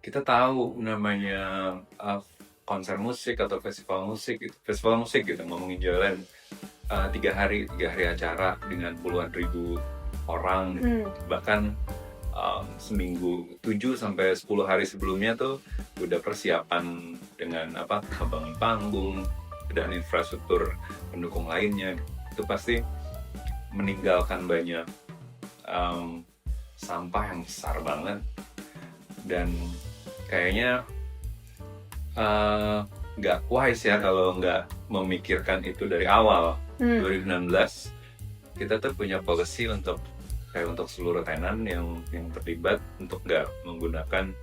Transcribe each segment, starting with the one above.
Kita tahu namanya konser musik atau festival musik gitu, ngomongin jalan 3 hari acara dengan puluhan ribu orang, bahkan seminggu 7 sampai 10 hari sebelumnya tuh udah persiapan dengan ngebangun panggung dan infrastruktur pendukung lainnya. Itu pasti meninggalkan banyak sampah yang besar banget, dan kayaknya nggak wise ya kalau nggak memikirkan itu dari awal. 2019 kita tuh punya policy untuk seluruh tenan yang terlibat untuk nggak menggunakan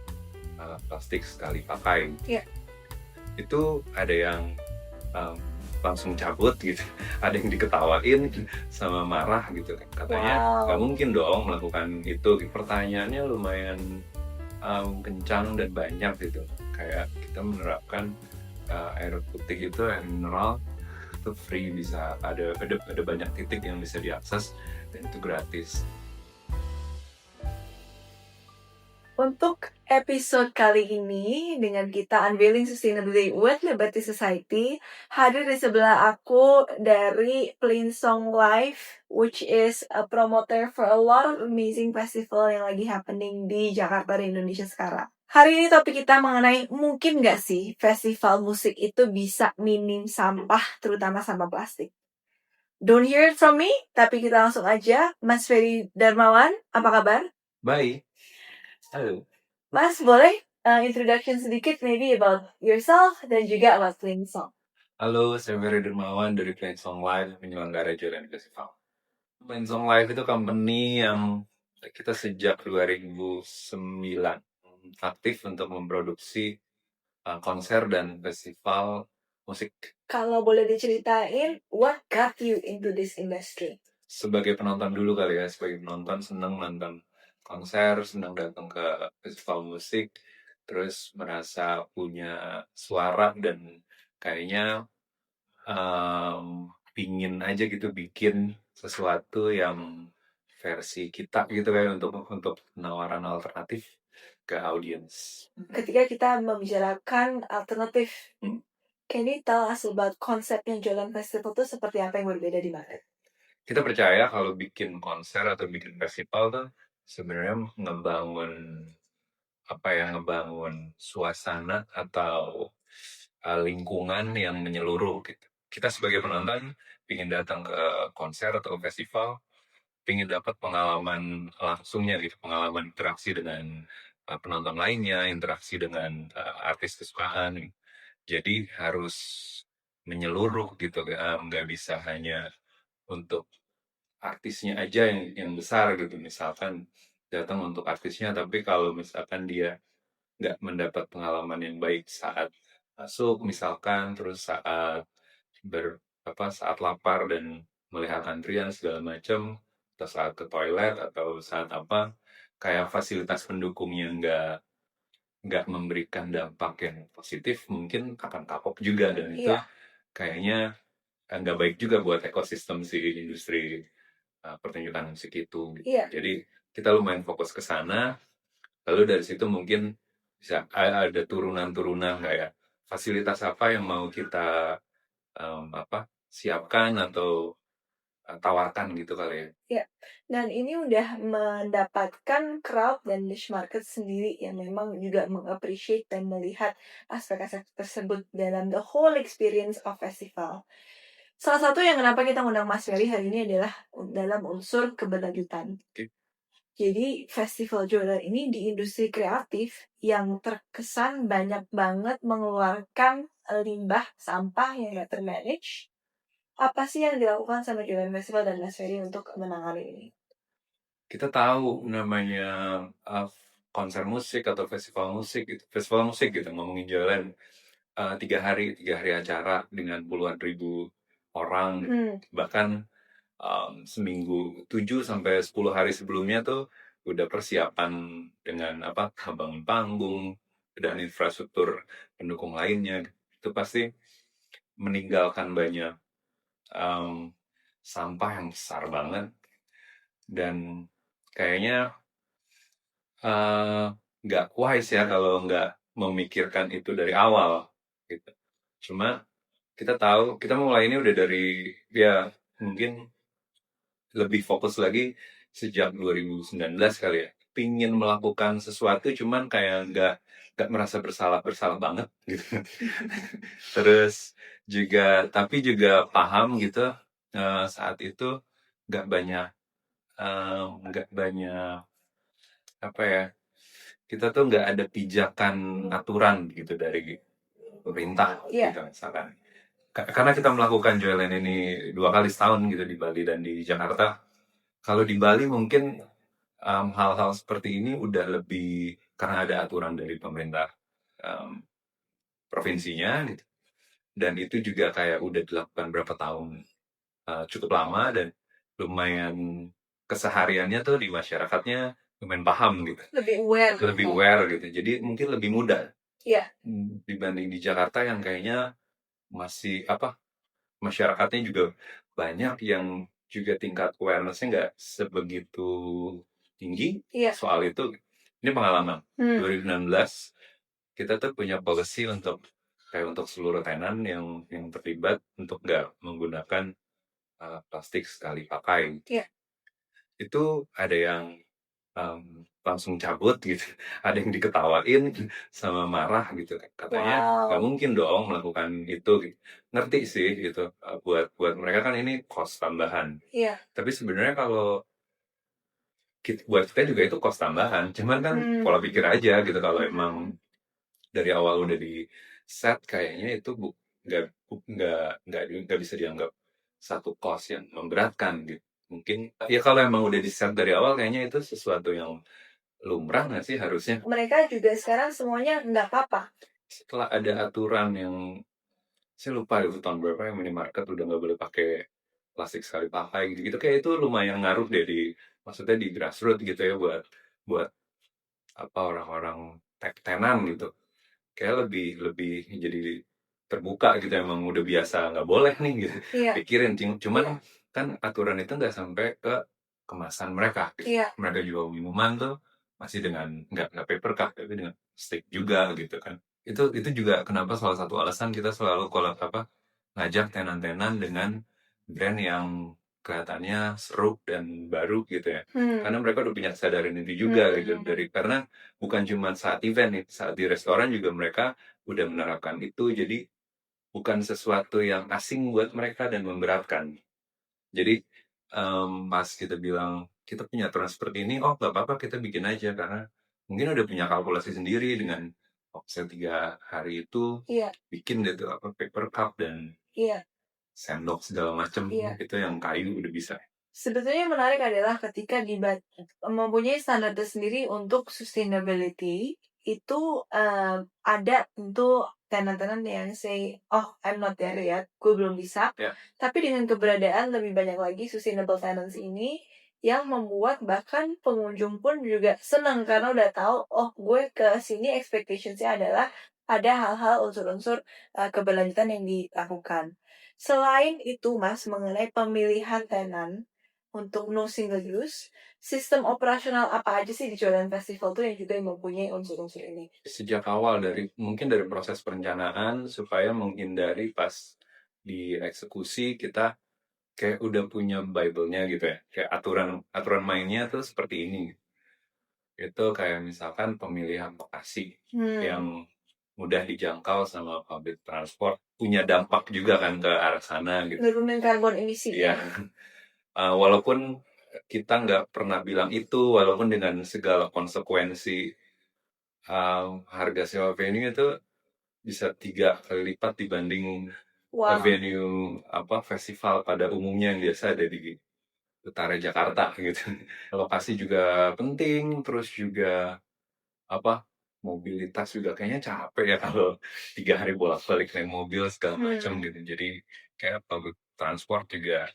plastik sekali pakai. Itu ada yang langsung cabut gitu, ada yang diketawain sama marah gitu, katanya nggak mungkin dong melakukan itu. Pertanyaannya lumayan kencang dan banyak gitu, kayak kita menerapkan air putih itu, air mineral itu free, bisa ada banyak titik yang bisa diakses dan itu gratis. Untuk episode kali ini, dengan kita Unveiling Sustainability with Liberty Society, hadir di sebelah aku dari Plainsong Live, which is a promoter for a lot of amazing festival yang lagi happening di Jakarta dan Indonesia sekarang. Hari ini topik kita mengenai mungkin nggak sih festival musik itu bisa minim sampah, terutama sampah plastik. Don't hear it from me, tapi kita langsung aja. Mas Ferry Darmawan, apa kabar? Baik. Halo. Mas, boleh introduction sedikit maybe about yourself dan juga about Plainsong. Halo, saya Ferry Dermawan dari Plainsong Live, penyelenggara Jalan Festival. Plainsong Live itu company yang kita sejak 2009 aktif untuk memproduksi konser dan festival musik. Kalau boleh diceritain, what got you into this industry? Sebagai penonton dulu kali ya, sebagai penonton senang nonton konser, senang datang ke festival musik, terus merasa punya suara dan kayaknya pingin aja gitu bikin sesuatu yang versi kita gitu kayak untuk penawaran alternatif ke audiens. Ketika kita membicarakan alternatif, can you tell us about konsepnya Jalan Festival itu seperti apa yang berbeda di mana? Kita percaya kalau bikin konser atau bikin festival tuh sebenarnya ngebangun suasana atau lingkungan yang menyeluruh gitu. Kita sebagai penonton pingin datang ke konser atau festival, pingin dapat pengalaman langsungnya gitu, pengalaman interaksi dengan penonton lainnya, interaksi dengan artis kesukaan. Jadi harus menyeluruh gitu, nggak bisa hanya untuk artisnya aja yang besar gitu. Misalkan datang untuk artisnya, tapi kalau misalkan dia nggak mendapat pengalaman yang baik saat masuk, misalkan, terus saat lapar dan melihat antrian segala macam, atau saat ke toilet, atau saat kayak fasilitas pendukungnya nggak memberikan dampak yang positif, mungkin akan kapok juga, dan itu kayaknya nggak baik juga buat ekosistem si industri pertunjukan musik itu. Jadi kita lumayan fokus ke sana, lalu dari situ mungkin bisa ada turunan-turunan kayak fasilitas apa yang mau kita siapkan atau tawarkan gitu kali ya. Dan ini udah mendapatkan crowd dan niche market sendiri yang memang juga mengappreciate dan melihat aspek-aspek tersebut dalam the whole experience of festival. Salah satu yang kenapa kita ngundang Mas Ferry hari ini adalah dalam unsur keberlanjutan. Jadi Festival Jolan ini di industri kreatif yang terkesan banyak banget mengeluarkan limbah sampah yang gak termanage. Apa sih yang dilakukan sama Jolan Festival dan Mas Ferry untuk menangani ini? Kita tahu namanya konser musik atau festival musik gitu, ngomongin jalan 3 hari acara dengan puluhan ribu orang, bahkan seminggu 7 sampai 10 hari sebelumnya tuh udah persiapan dengan ngebangun panggung dan infrastruktur pendukung lainnya. Itu pasti meninggalkan banyak sampah yang besar banget, dan kayaknya nggak wise ya kalau nggak memikirkan itu dari awal gitu. Cuma kita tahu kita mulai ini udah dari ya mungkin lebih fokus lagi sejak 2019 kali ya. Pingin melakukan sesuatu cuman kayak nggak merasa bersalah banget gitu. Terus juga tapi juga paham gitu saat itu nggak banyak nggak banyak apa ya, kita tuh nggak ada pijakan aturan gitu dari pemerintah Iya. gitu misalkan. Karena kita melakukan jualan ini 2 kali setahun gitu di Bali dan di Jakarta. Kalau di Bali mungkin hal-hal seperti ini udah lebih karena ada aturan dari pemerintah em, provinsinya gitu. Dan itu juga kayak udah dilakukan berapa tahun, cukup lama dan lumayan kesehariannya tuh di masyarakatnya lumayan paham gitu. Lebih aware. Lebih aware gitu. Jadi mungkin lebih mudah Iya. dibanding di Jakarta yang kayaknya masih apa masyarakatnya juga banyak yang juga tingkat awareness-nya nggak sebegitu tinggi Iya. soal itu. Ini pengalaman 2016 kita tuh punya policy untuk kayak untuk seluruh tenan yang terlibat untuk nggak menggunakan plastik sekali pakai. Iya. Itu ada yang langsung cabut gitu, ada yang diketawain sama marah gitu, katanya nggak mungkin dong melakukan itu gitu. Ngerti sih gitu, buat buat mereka kan ini cost tambahan. Iya. Tapi sebenarnya kalau buat kita juga itu cost tambahan, cuman kan pola pikir aja gitu kalau emang dari awal udah di set kayaknya itu nggak bisa dianggap satu cost yang memberatkan gitu. Mungkin ya kalau emang udah di set dari awal kayaknya itu sesuatu yang lumrah nggak sih harusnya. Mereka juga sekarang semuanya nggak apa-apa. Setelah ada aturan yang saya lupa itu tahun berapa yang minimarket udah nggak boleh pakai plastik sekali pakai gitu-gitu, kayak itu lumayan ngaruh deh maksudnya di grassroots gitu ya buat buat apa orang-orang tenan gitu, kayak lebih lebih jadi terbuka gitu, emang udah biasa nggak boleh nih gitu. Iya. Pikirin cuman kan aturan itu nggak sampai ke kemasan mereka gitu. Iya. Mereka jual minuman tuh masih dengan nggak paper cup tapi dengan stick juga gitu kan. Itu juga kenapa salah satu alasan kita selalu ngajak tenan-tenan dengan brand yang kelihatannya seru dan baru gitu ya. Karena mereka udah punya kesadaran itu juga gitu, karena bukan cuma saat event nih, saat di restoran juga mereka udah menerapkan itu, jadi bukan sesuatu yang asing buat mereka dan memberatkan. Jadi pas kita bilang kita punya aturan seperti ini, oh nggak apa-apa kita bikin aja, karena mungkin udah punya kalkulasi sendiri dengan omset 3 hari itu bikin deh tuh paper cup dan sendok segala macam, itu yang kayu udah bisa. Sebetulnya menarik adalah ketika mempunyai standar tersendiri untuk sustainability, itu ada tentu tenan-tenan yang say, oh I'm not there yet, gue belum bisa. Tapi dengan keberadaan lebih banyak lagi sustainable tenants ini, yang membuat bahkan pengunjung pun juga senang karena udah tahu, oh gue ke sini expectationsnya adalah ada hal-hal unsur-unsur keberlanjutan yang dilakukan. Selain itu Mas, mengenai pemilihan tenan untuk no single use, sistem operasional apa aja sih di Jordan Festival tuh yang juga mempunyai unsur-unsur ini? Sejak awal mungkin dari proses perencanaan supaya menghindari pas di eksekusi kita kayak udah punya Bible-nya gitu ya, kayak aturan mainnya tuh seperti ini. Itu kayak misalkan pemilihan lokasi yang mudah dijangkau sama public transport, punya dampak juga kan ke arah sana gitu. Nurunin karbon emisi. Iya. Walaupun kita nggak pernah bilang itu, walaupun dengan segala konsekuensi harga sewa venue itu bisa 3 kali lipat dibanding venue festival pada umumnya yang biasa ada di utara Jakarta gitu. Lokasi juga penting, terus juga mobilitas juga kayaknya capek ya kalau 3 hari bolak-balik naik mobil segala macam gitu. Jadi kayak public transport juga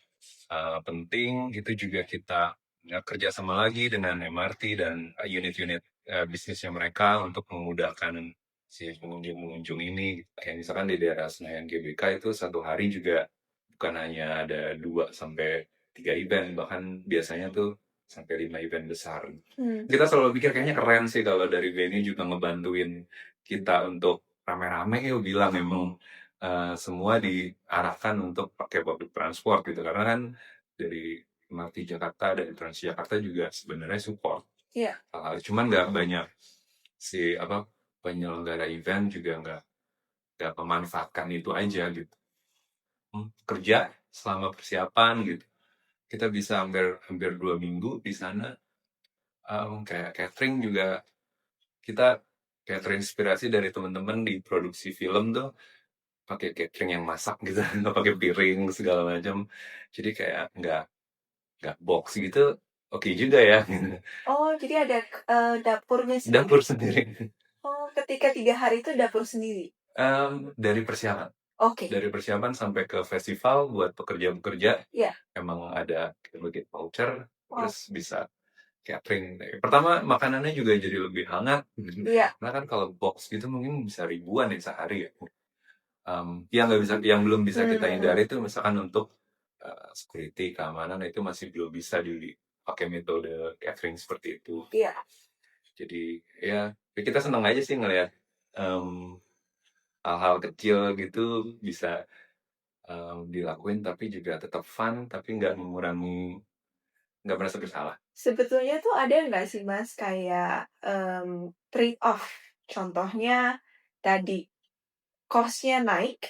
penting. Itu juga kita kerja sama lagi dengan MRT dan unit-unit bisnisnya mereka untuk memudahkan si pengunjung-pengunjung ini. Kayak misalkan di daerah Senayan GBK itu satu hari juga bukan hanya ada 2 sampai 3 event, bahkan biasanya tuh sampai 5 event besar. Kita selalu pikir kayaknya keren sih kalau dari venue juga ngebantuin kita untuk rame-rame yuk bilang emang semua diarahkan untuk pakai public transport gitu, karena kan dari MRT Jakarta dan Transjakarta juga sebenarnya support. Cuman nggak banyak si penyelenggara event juga nggak memanfaatkan itu aja gitu. Kerja selama persiapan gitu, kita bisa hampir 2 minggu di sana. Kayak catering juga kita kayak terinspirasi dari teman-teman di produksi film tuh pakai catering yang masak gitu, nggak pakai piring segala macam, jadi kayak nggak box gitu, oke juga ya. Oh, jadi ada dapurnya sendiri. Dapur sendiri. Oh, ketika 3 hari itu dapur sendiri. Dari persiapan. Oke. Dari persiapan sampai ke festival buat pekerja-pekerja. Iya. Emang ada kita bagi voucher, terus bisa catering. Pertama makanannya juga jadi lebih hangat. Iya. Karena kan kalau box gitu mungkin bisa ribuan ya sehari ya. Yang belum bisa kita hindari itu misalkan untuk security, keamanan itu masih belum bisa dipakai metode catering seperti itu. Iya. Jadi ya kita senang aja sih ngelihat hal-hal kecil gitu bisa dilakuin tapi juga tetap fun, tapi nggak merasa bersalah. Sebetulnya tuh ada nggak sih Mas kayak trade off? Contohnya tadi cost-nya naik,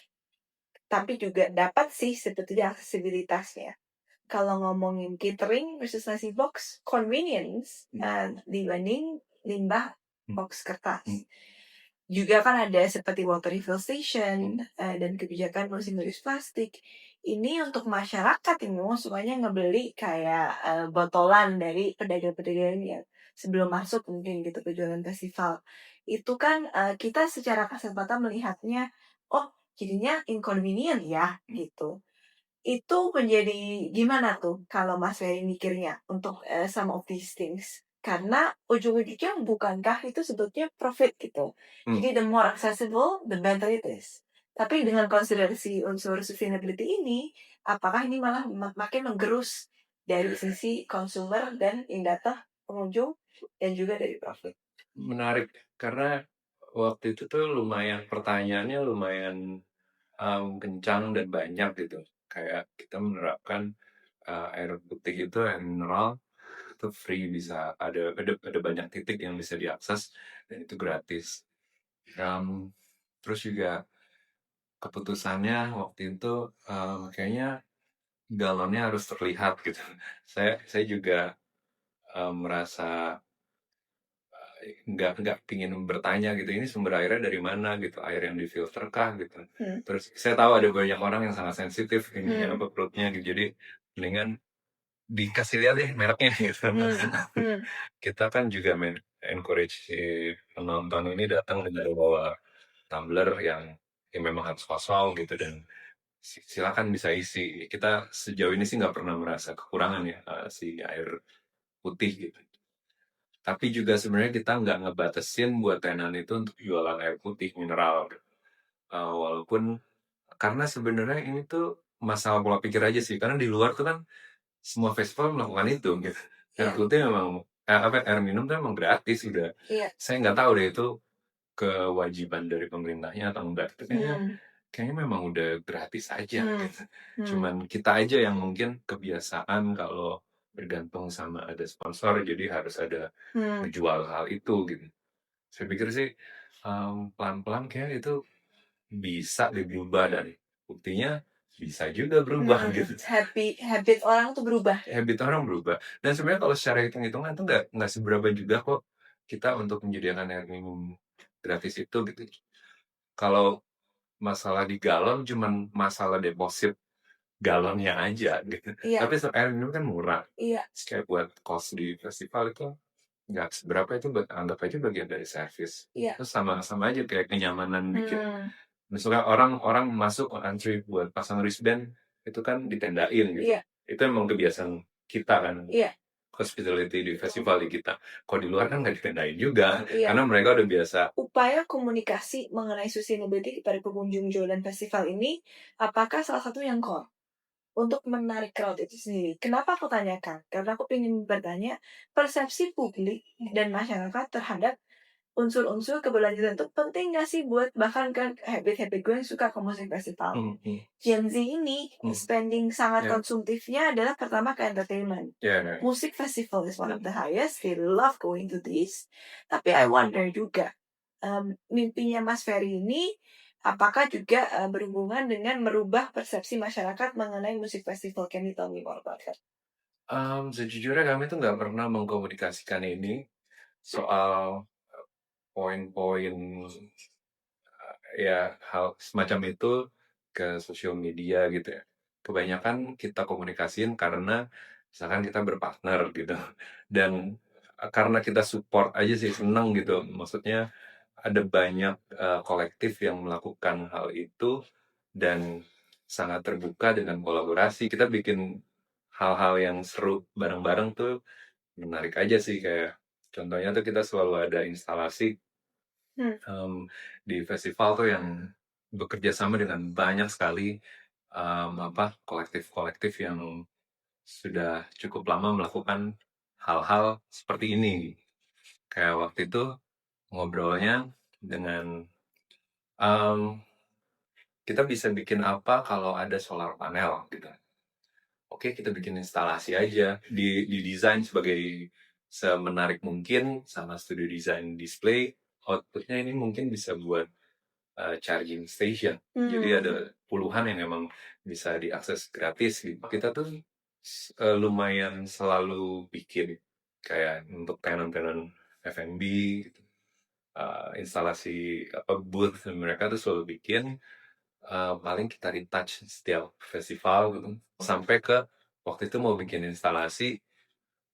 tapi juga dapat sih sebetulnya aksesibilitasnya. Kalau ngomongin catering versus nasi box, convenience dibanding limbah box kertas. Juga kan ada seperti water refill station dan kebijakan single use plastik. Ini untuk masyarakat yang memang sukanya ngebeli kayak botolan dari pedagang-pedagang yang sebelum masuk mungkin gitu ke jualan festival. Itu kan kita secara kasat mata melihatnya, oh jadinya inconvenient ya gitu. Itu menjadi gimana tuh kalau Mas Ferry mikirnya untuk some of these things? Karena ujung-ujungnya bukankah itu sebetulnya profit gitu. Jadi the more accessible, the better it is. Tapi dengan konsiderasi unsur sustainability ini, apakah ini malah makin menggerus dari sisi consumer dan data pengunjung dan juga dari profit? Menarik, karena waktu itu tuh pertanyaannya lumayan kencang dan banyak gitu. Kayak kita menerapkan air putih itu, air mineral itu free, bisa ada banyak titik yang bisa diakses dan itu gratis. Terus juga keputusannya waktu itu kayaknya galonnya harus terlihat gitu. Saya juga merasa nggak pingin bertanya gitu, ini sumber airnya dari mana gitu, air yang difilter kah gitu. Terus saya tahu ada banyak orang yang sangat sensitif ini perutnya gitu, jadi mendingan dikasih lihat deh mereknya gitu. Kita kan juga encourage si penonton ini datang dengan bawa tumbler yang memang harus kosong gitu, dan silakan bisa isi. Kita sejauh ini sih nggak pernah merasa kekurangan ya si air putih gitu. Tapi juga sebenarnya kita nggak ngebatasin buat tenan itu untuk jualan air putih mineral. Walaupun karena sebenarnya ini tuh masalah pola pikir aja sih. Karena di luar tuh kan semua festival melakukan itu gitu. Air putih memang air minum tuh memang gratis udah. Saya nggak tahu deh itu kewajiban dari pemerintahnya atau enggak. Itu kayaknya memang udah gratis aja gitu. Cuman kita aja yang mungkin kebiasaan kalau bergantung sama ada sponsor, jadi harus ada menjual hal itu gitu. Saya pikir sih pelan-pelan kayak itu bisa diubah, dan buktinya bisa juga berubah gitu. Habit orang tuh berubah. Habit orang berubah. Dan sebenarnya kalau secara hitung-hitungan tuh nggak seberapa juga kok kita untuk menyediakan air minum gratis itu gitu. Kalau masalah di galon cuman masalah deposit galonnya aja gitu. Tapi air minum kan murah. Kayak buat cost di festival itu nggak seberapa, itu anggap aja bagian dari service. Terus sama-sama aja kayak kenyamanan bikin. Misalnya orang masuk antri buat pasang wristband itu kan ditendain gitu. Itu emang kebiasaan kita kan. Hospitality di festival di kita. Kalau di luar kan nggak ditendain juga, karena mereka udah biasa. Upaya komunikasi mengenai sustainability kepada pengunjung jualan festival ini, apakah salah satu yang core? untuk menarik crowd itu sendiri. Kenapa aku tanyakan? Karena aku ingin bertanya, persepsi publik dan masyarakat terhadap unsur-unsur keberlanjutan itu penting nggak sih buat bahkan kan habit-habit gue yang suka ke musik festival. Gen Z ini spending sangat Ya, konsumtifnya adalah pertama ke entertainment. ya. Musik festival is one of the highest. They love going to this. Tapi I wonder juga, mimpinya Mas Ferry ini apakah juga berhubungan dengan merubah persepsi masyarakat mengenai musik festival? Can you tell me more about that? Sejujurnya kami tuh nggak pernah mengkomunikasikan ini soal poin-poin ya hal semacam itu ke sosial media gitu ya. Kebanyakan kita komunikasiin karena misalkan kita berpartner gitu dan karena kita support aja sih seneng gitu. Maksudnya ada banyak kolektif yang melakukan hal itu dan sangat terbuka dengan kolaborasi. Kita bikin hal-hal yang seru bareng-bareng tuh menarik aja sih kayak contohnya tuh kita selalu ada instalasi Hmm. di festival tuh yang bekerja sama dengan banyak sekali kolektif-kolektif yang sudah cukup lama melakukan hal-hal seperti ini. Kayak waktu itu ngobrolnya dengan kita bisa bikin apa kalau ada solar panel gitu. Oke, kita bikin instalasi aja, didesain sebagai semenarik mungkin sama studio desain display. Outputnya ini mungkin bisa buat charging station. Jadi ada puluhan yang memang bisa diakses gratis gitu. Kita tuh lumayan selalu bikin kayak untuk tenan-tenan F&B gitu. Instalasi apa booth mereka tuh selalu bikin paling kita retouch setiap festival gitu sampai ke waktu itu mau bikin instalasi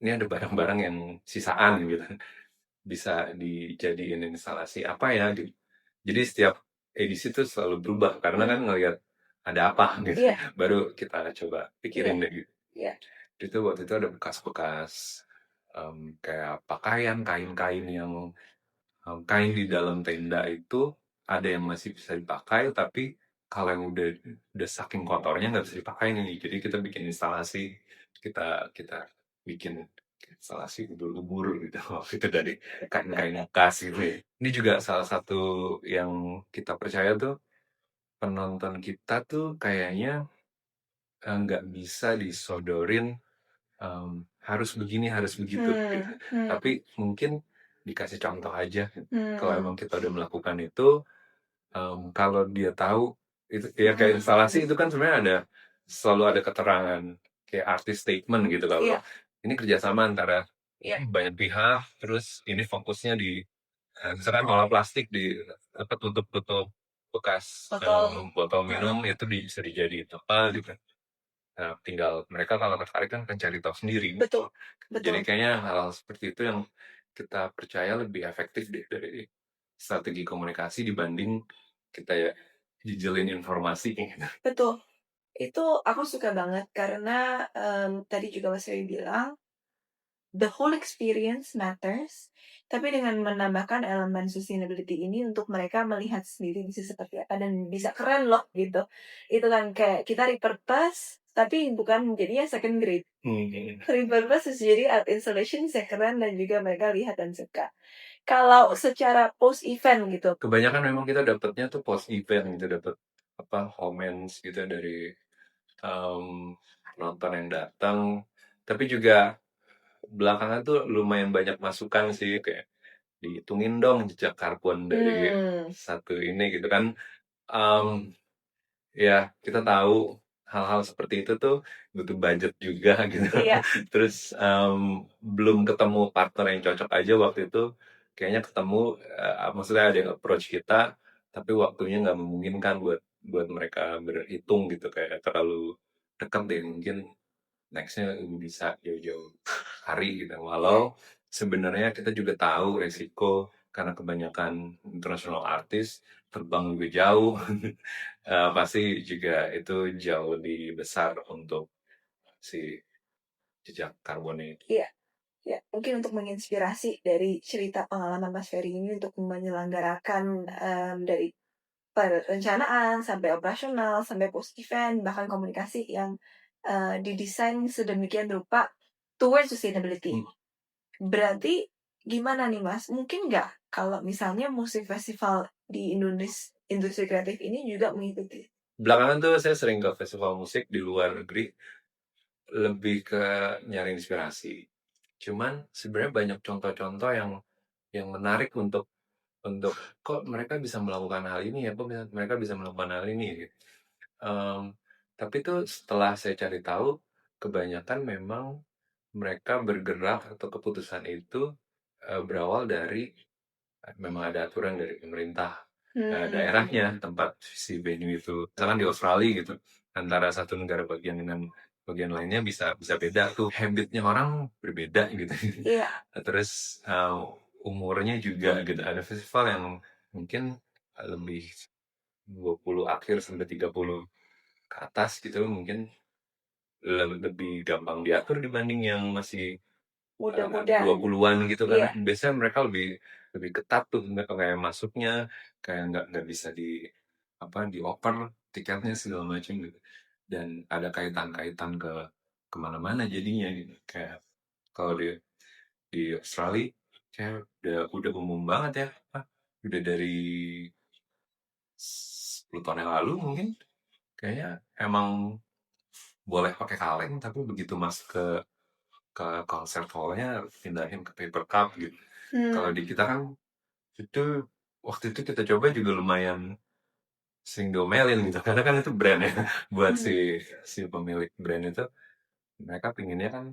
ini ada barang-barang yang sisaan gitu bisa dijadiin instalasi apa ya gitu. Jadi setiap edisi tuh selalu berubah karena kan ngelihat ada apa gitu. Iya. Baru kita coba pikirin deh gitu. Iya. Itu waktu itu ada bekas-bekas kayak pakaian, kain-kain yang kain di dalam tenda itu ada yang masih bisa dipakai, tapi kalau yang udah saking kotornya nggak bisa dipakai nih. Jadi kita bikin instalasi, kita kita bikin instalasi ubur-ubur gitu waktu itu dari kain-kain bekas gitu ya. Ini juga salah satu yang kita percaya tuh penonton kita tuh kayaknya nggak bisa disodorin harus begini, harus begitu gitu. Tapi mungkin dikasih contoh aja. Kalau emang kita udah melakukan itu, kalau dia tahu itu ya kayak instalasi itu kan sebenarnya selalu ada keterangan kayak artist statement gitu kalau Iya. ini kerjasama antara Iya. banyak pihak, terus ini fokusnya di misalkan olah plastik di apa tutup-tutup bekas botol minum itu bisa dijadiin apa gitu. Nah, tinggal mereka kalau tertarik kan akan cari tahu sendiri. Betul. Jadi kayaknya hal seperti itu yang kita percaya lebih efektif deh dari strategi komunikasi dibanding kita ya jejelin informasi. Betul. Itu aku suka banget karena tadi juga Mas Ferry bilang the whole experience matters, tapi dengan menambahkan elemen sustainability ini untuk mereka melihat sendiri bisa seperti apa dan bisa keren loh gitu. Itu kan kayak kita repurpose, tapi bukan menjadinya second grade. Repurpose bisa jadi art installation bisa keren dan juga mereka lihat dan suka. Kalau secara post event gitu. Kebanyakan memang kita dapatnya tuh post event gitu, dapat apa comments gitu dari penonton yang datang. Tapi juga belakangan tuh lumayan banyak masukan sih kayak dihitungin dong jejak karbon dari satu ini gitu kan. Ya kita tahu hal-hal seperti itu tuh butuh budget juga gitu. Iya. Terus belum ketemu partner yang cocok aja waktu itu. Kayaknya ketemu, maksudnya ada yang approach kita, tapi waktunya nggak memungkinkan buat mereka berhitung gitu kayak terlalu dekat deh mungkin nextnya bisa jauh-jauh hari gitu. Walau sebenarnya kita juga tahu resiko karena kebanyakan international artis terbang juga jauh, pasti juga itu jauh lebih besar untuk si jejak karbonnya itu. Iya. Ya, mungkin untuk menginspirasi dari cerita pengalaman Mas Ferry ini untuk menyelenggarakan dari perencanaan sampai operasional sampai post event bahkan komunikasi yang didesain sedemikian rupa towards sustainability. Berarti gimana nih Mas? Mungkin nggak kalau misalnya musik festival di industri kreatif ini juga mengikuti? Belakangan tuh saya sering ke festival musik di luar negeri, lebih ke nyari inspirasi. Cuman sebenarnya banyak contoh-contoh yang menarik untuk kok mereka bisa melakukan hal ini ya, kok mereka bisa melakukan hal ini gitu. Tapi tuh setelah saya cari tahu, kebanyakan memang mereka bergerak atau keputusan itu berawal dari memang ada aturan dari pemerintah daerahnya tempat si venue itu. Misalkan di Australia gitu, antara satu negara bagian dengan bagian lainnya bisa bisa beda tuh, habitnya orang berbeda gitu. Iya. Terus umurnya juga gitu. Ada festival yang mungkin lebih 20 akhir sampai 30 ke atas gitu, mungkin lebih gampang diatur dibanding yang masih Mudah-mudahan. 20-an gitu kan. Iya. Biasanya mereka lebih lebih ketat tuh, kayak masuknya kayak nggak bisa dioper tiketnya segala macam gitu. Dan ada kaitan-kaitan ke kemana-mana jadinya gitu. Kayak kalau di Australia kayak udah umum banget ya, udah dari 10 tahun yang lalu mungkin kayaknya emang boleh pakai kaleng, tapi begitu masuk ke concert hall-nya pindahin ke paper cup gitu. Kalau di kita kan itu waktu itu kita coba juga lumayan sering diomelin gitu, karena kan itu brand ya buat si pemilik brand itu, mereka pinginnya kan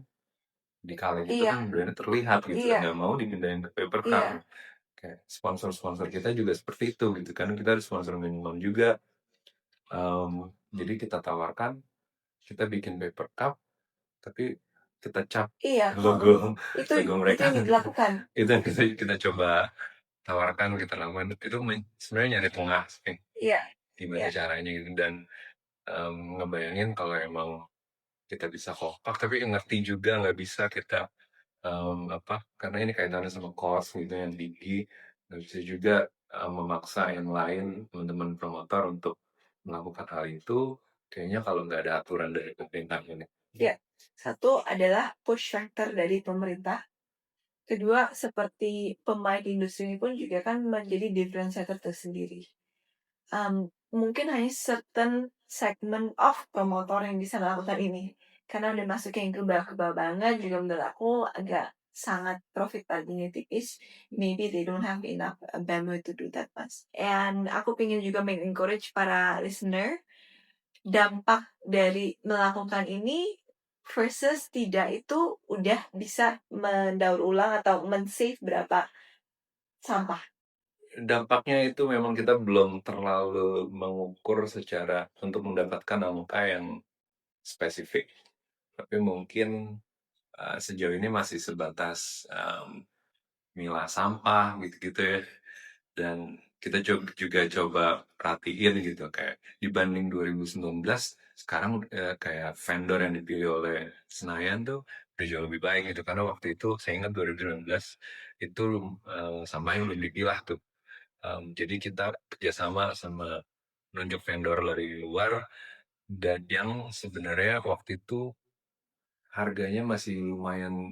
di kaleng itu kan brandnya terlihat gitu, nggak mau dipindahin ke paper cup. Kayak sponsor-sponsor kita juga seperti itu gitu kan, kita ada sponsor minuman juga. Jadi kita tawarkan, kita bikin paper cup tapi kita cap logo mereka. Itu yang dilakukan. Itu yang kita coba tawarkan, kita lakukan itu sebenarnya nyari tengah sih. Gimana caranya gitu, dan ngebayangin kalau emang kita bisa kompak tapi ngerti juga nggak bisa kita karena ini kaitannya sama cost gitu yang tinggi, nggak bisa juga memaksa yang lain, teman-teman promotor untuk melakukan hal itu, kayaknya kalau nggak ada aturan dari pemerintah ini. Ya, satu adalah push factor dari pemerintah. Kedua, seperti pemain industri ini pun juga kan menjadi differentiator tersendiri. Mungkin hanya certain segment of promotor yang bisa melakukan ini. Karena udah masuknya yang kebal-kebal banget, juga menurut aku agak sangat profit marginnya tipis. Maybe they don't have enough bandwidth to do that, Mas. And aku pengen juga encourage para listener, dampak dari melakukan ini versus tidak itu udah bisa mendaur ulang atau men-save berapa sampah. Dampaknya itu memang kita belum terlalu mengukur secara untuk mendapatkan angka yang spesifik, tapi mungkin sejauh ini masih sebatas milah sampah gitu-gitu ya. Dan kita juga coba perhatiin gitu, kayak dibanding 2019 sekarang kayak vendor yang dipilih oleh Senayan tuh udah jauh lebih baik gitu, karena waktu itu saya ingat 2019 itu sampahnya belum dipilah tuh. Jadi kita kerjasama sama nunjuk vendor dari luar, dan yang sebenarnya waktu itu harganya masih lumayan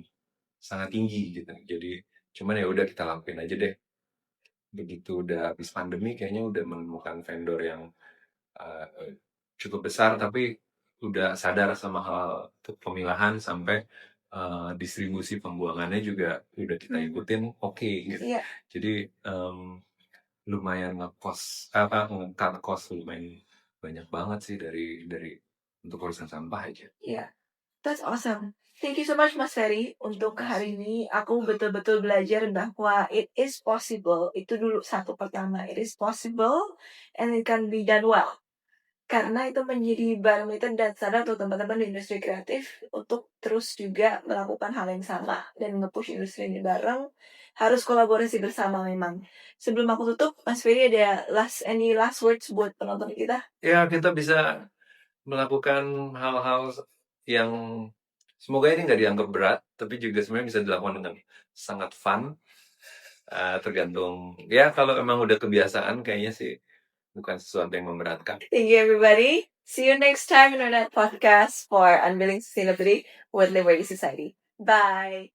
sangat tinggi gitu. Jadi cuman ya udah kita lakuin aja deh. Begitu udah habis pandemi kayaknya udah menemukan vendor yang cukup besar, tapi udah sadar sama hal pemilahan sampai distribusi pembuangannya juga udah kita ikutin gitu. Jadi lumayan nge-cut cost lumayan banyak banget sih dari untuk urusan sampah aja. That's awesome. Thank you so much Mas Ferry untuk hari ini. Aku betul-betul belajar bahwa it is possible. Itu dulu satu pertama. It is possible and it can be done well. Karena itu menjadi barometer dan sadar untuk teman-teman di industri kreatif untuk terus juga melakukan hal yang sama dan nge-push industri ini bareng. Harus kolaborasi bersama memang. Sebelum aku tutup, Mas Ferry ada any last words buat penonton kita? Ya, kita bisa melakukan hal-hal yang semoga ini nggak dianggap berat, tapi juga sebenarnya bisa dilakukan dengan sangat fun. Tergantung ya, kalau emang udah kebiasaan kayaknya sih bukan sesuatu yang memberatkan. Thank you everybody. See you next time in our next podcast for Unveiling Sustainability with Liberty Society. Bye.